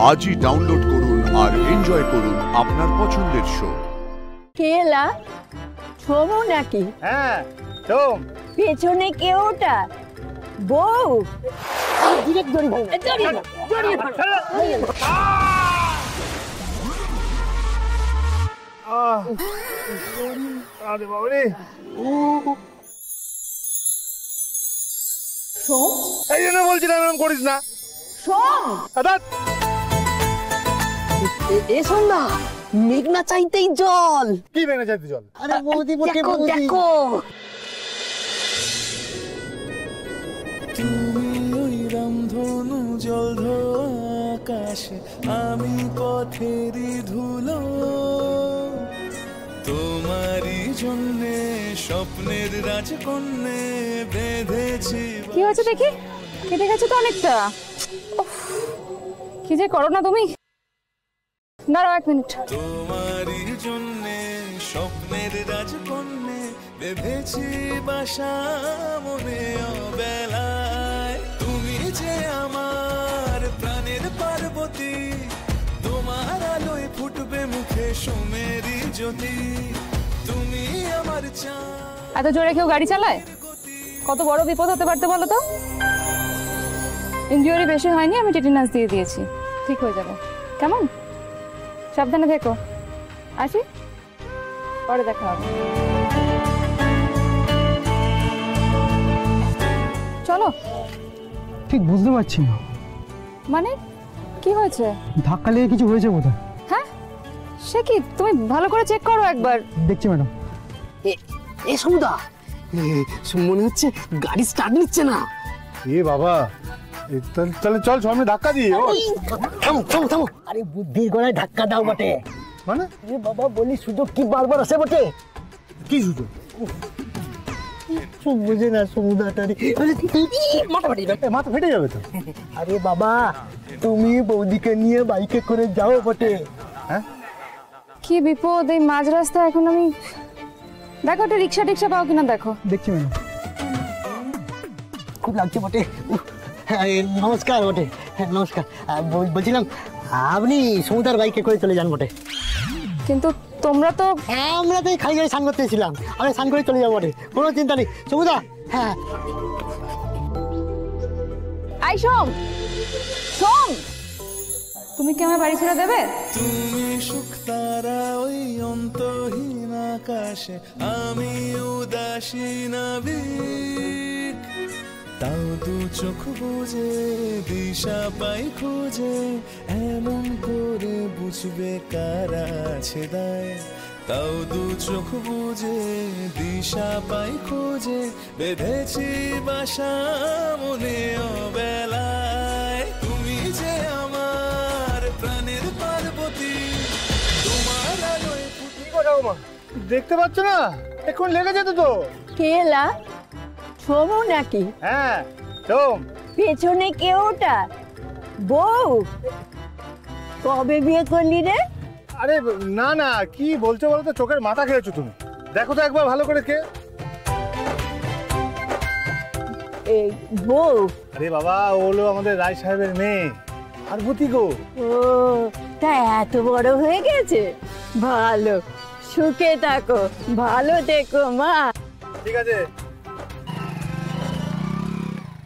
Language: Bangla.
আজই ডাউনলোড করুন আর এনজয় করুন আপনার পছন্দের শো। কেলা ছোমু নাকি? হ্যাঁ সোম। পেছনে কে ওটা? বউ? ডিরেক্ট জড়ি ভাই, জড়ি আরে বাবা রে। সোম, এই জন্য বলছিলাম এরকম করিস না। সোম এসো না, মেঘনা চাইতেই জল। কি মেঘনা চাইতে জল? আরে বৌদি বটে, দেখো বৌদি দেখো। তুমি ওই রামধনু জল আকাশে, আমি পথেরই ধুলো। তোমারই জন্যে স্বপ্নের রাজকন্যে বেঁধেছি। কি হয়েছে দেখি? কেটে গেছে তো অনেকটা। কি যে করো না তুমি। দাঁড়াও 1 মিনিট। তোমারই জন্যে স্বপ্নের রাজকন্যে বেঁধেছি বাসা মনে অবেলায়। তুমি যে আমার প্রাণের পার্বতী, তোমার আলোয় ফুটবে মুখে সোমেরি জ্যোতি। তুমি আমার চাঁদ। এত জোরে কেউ গাড়ি চালায়? কত বড় বিপদ হতে পারতে বলো তো। ইনজুরি বেশি হয়নি, আমি টিটেনাস দিয়ে দিয়েছি, ঠিক হয়ে যাবে। কেমন? সাবধানে থেকো। আসি, পরে দেখা হবে। চলো। ঠিক বুঝতে পারছি না। মানে কি হয়েছে? ধাক্কা লেগে কিছু হয়েছে বোধহয়। হ্যাঁ, সে কি? তুমি ভালো করে চেক করো একবার। দেখছি ম্যাডাম। এ সমুদা, মনে হচ্ছে গাড়ি স্টার্ট নিচ্ছে না। এ বাবা, তাহলে চল সামনে ধাক্কা দিই। থামো থামো থামো। আরে বুদ্ধির গলায় ধাক্কা দাও বটে। মানে এ বাবা, বলি সুযোগ কি বারবার আসে বটে? কি সুযোগ? বুঝে না সমুদাটারে, মাথা ফেটে যাবে তো। আরে বাবা, তুমি বৌদিকে নিয়ে বাইকে করে যাও বটে। হ্যাঁ, কি বিপদ এই মাঝ রাস্তা। এখন আমি দেখো একটা রিক্সা টিক্সা পাও কিনা দেখো। দেখছি ম্যাডাম। খুব লাগছে বটে। হ্যাঁ, নমস্কার বটে। হ্যাঁ নমস্কার। বলছিলাম আপনি সমুদার বাইকে করে চলে যান বটে। কিন্তু তোমরা তো। হ্যাঁ, আমরা তো খালি গাড়ি স্নান করতে এসেছিলাম, আমি স্নান করে চলে যাবো বটে, কোনো চিন্তা নেই সমুদা। হ্যাঁ আই সোম, সোম, তুমি কি আমার বাড়ি ছেড়ে দেবে? তুমি সুখ তারা ওই অন্তহীন আকাশে, আমি উদাসী নাবিক। তাও দু চোখ বুঝে দিশা পাই খুঁজে, এমন করে বুঝবে কারা আছে দায়। তাও দু চোখ বুঝে দিশা পাই খুঁজে, বেঁধেছি বাসা মনে অবেলায়। তুমি যে আমার প্রাণের পার্বতী, তোমার আলোয় কি কথা মা? দেখতে পাচ্ছ না, এখন লেগে যেত তো। কেলা ছোমু নাকি? হ্যাঁ সোম। পেছনে কে ওটা? বউ? কবে বিয়ে করলি রে? আরে না না, কি বলছো বলো তো, চোখের মাথা খেয়েছো তুমি। দেখো তো একবার ভালো করে কে। এই বউ? আরে বাবা, ও হলো আমাদের রায় সাহেবের মেয়ে পার্বতী গো। ও, তা এত বড় হয়ে গেছে। ভালো, সুখে থাকো, ভালো থেকো মা। ঠিক আছে,